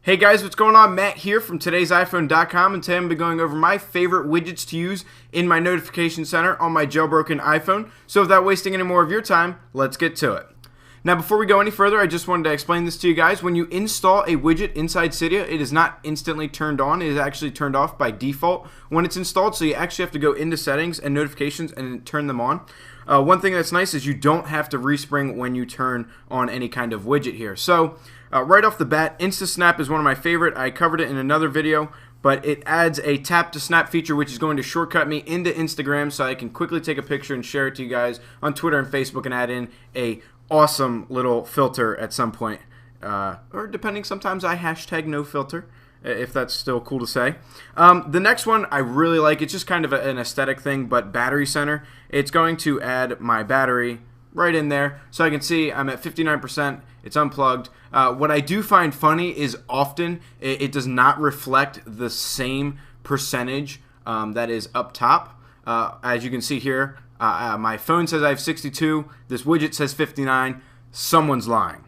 Hey guys, what's going on? Matt here from today'siphone.com, and today I'm going to be going over my favorite widgets to use in my notification center on my jailbroken iPhone. So without wasting any more of your time, let's get to it. Now before we go any further, I just wanted to explain this to you guys. When you install a widget inside Cydia, it is not instantly turned on. It is actually turned off by default when it's installed, so you actually have to go into settings and notifications and turn them on. One thing that's nice is you don't have to respring when you turn on any kind of widget here. So right off the bat, InstaSnap is one of my favorite. I covered it in another video, but it adds a tap to snap feature, which is going to shortcut me into Instagram so I can quickly take a picture and share it to you guys on Twitter and Facebook and add in a awesome little filter at some point. Or depending, sometimes I hashtag no filter, if that's still cool to say. The next one I really like. It's just kind of an aesthetic thing, but Battery Center. It's going to add my battery right in there, so I can see I'm at 59%. It's unplugged. What I do find funny is often it does not reflect the same percentage that is up top. As you can see here, my phone says I have 62. This widget says 59. Someone's lying.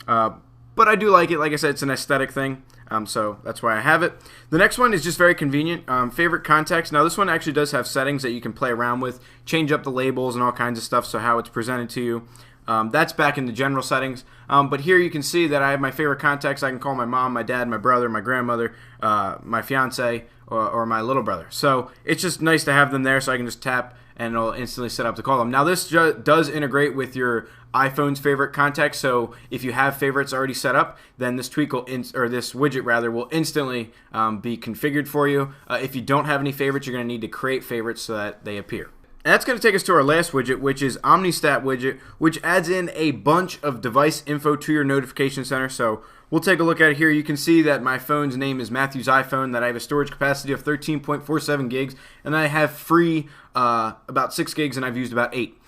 But I do like it. Like I said, it's an aesthetic thing. So that's why I have it. The next one is just very convenient. Favorite contacts. Now this one actually does have settings that you can play around with, change up the labels and all kinds of stuff, so how it's presented to you. That's back in the general settings. But here you can see that I have my favorite contacts. I can call my mom, my dad, my brother, my grandmother, my fiance, or my little brother. So it's just nice to have them there, so I can just tap and it'll instantly set up to call them. Now this does integrate with your iPhone's favorite contacts, so if you have favorites already set up, then this tweak will this widget rather will instantly be configured for you. If you don't have any favorites, you're going to need to create favorites so that they appear. And that's going to take us to our last widget, which is OmniStat widget, which adds in a bunch of device info to your notification center. So we'll take a look at it here. You can see that my phone's name is Matthew's iPhone, that I have a storage capacity of 13.47 gigs, and I have free about 6 gigs, and I've used about 8.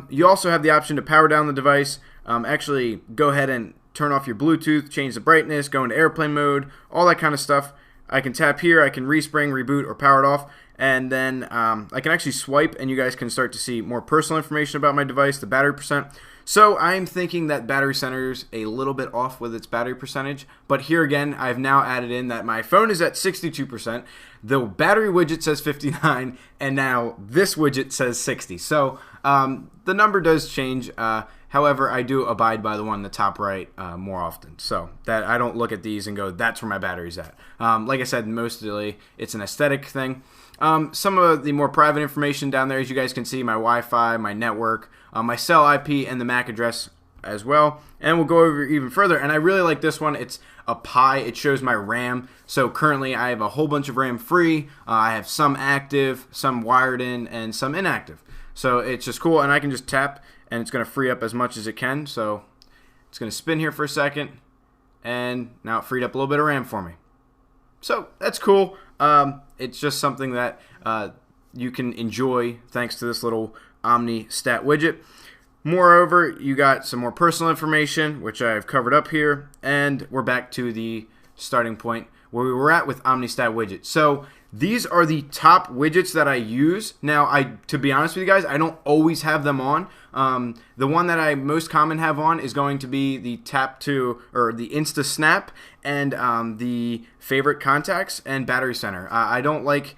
You also have the option to power down the device, actually go ahead and turn off your Bluetooth, change the brightness, go into airplane mode, all that kind of stuff. I can tap here, I can respring, reboot, or power it off. And then I can actually swipe, and you guys can start to see more personal information about my device, the battery percent. So I'm thinking that Battery Center is a little bit off with its battery percentage. But here again, I've now added in that my phone is at 62%. The battery widget says 59, and now this widget says 60. So the number does change. However, I do abide by the one in the top right more often. So that I don't look at these and go, that's where my battery's at. Like I said, mostly it's an aesthetic thing. Some of the more private information down there, as you guys can see, my Wi-Fi, my network, my cell IP, and the MAC address as well. And we'll go over even further. And I really like this one. It's a pie. It shows my RAM. So currently I have a whole bunch of RAM free. I have some active, some wired in, and some inactive. So it's just cool. And I can just tap, and it's going to free up as much as it can. So it's going to spin here for a second. And now it freed up a little bit of RAM for me. So that's cool. It's just something that you can enjoy thanks to this little OmniStat widget. Moreover, you got some more personal information, which I've covered up here, and we're back to the starting point where we were at with OmniStat widget. So these are the top widgets that I use. Now, to be honest with you guys, I don't always have them on. The one that I most common have on is going to be the tap to, or the InstaSnap, and the favorite contacts and Battery Center. I don't like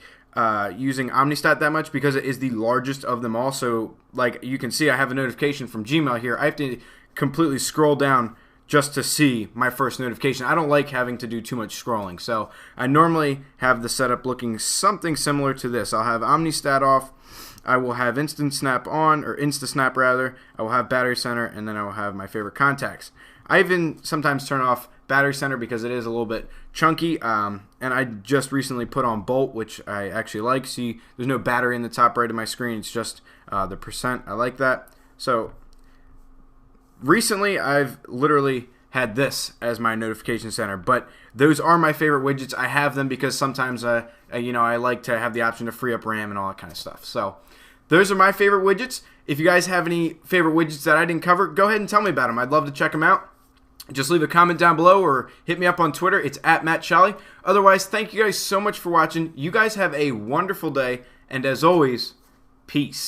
using OmniStat that much because it is the largest of them all. So like you can see, I have a notification from Gmail here. I have to completely scroll down just to see my first notification. I don't like having to do too much scrolling. So I normally have the setup looking something similar to this. I'll have OmniStat off. I will have InstaSnap on, or InstaSnap rather. I will have Battery Center, and then I will have my favorite contacts. I even sometimes turn off Battery Center because it is a little bit chunky, and I just recently put on Bolt, which I actually like. See, there's no battery in the top right of my screen. It's just the percent. I like that. So recently, I've literally had this as my notification center, but those are my favorite widgets. I have them because sometimes I like to have the option to free up RAM and all that kind of stuff. So those are my favorite widgets. If you guys have any favorite widgets that I didn't cover, go ahead and tell me about them. I'd love to check them out. Just leave a comment down below or hit me up on Twitter. It's @MattShally. Otherwise, thank you guys so much for watching. You guys have a wonderful day, and as always, peace.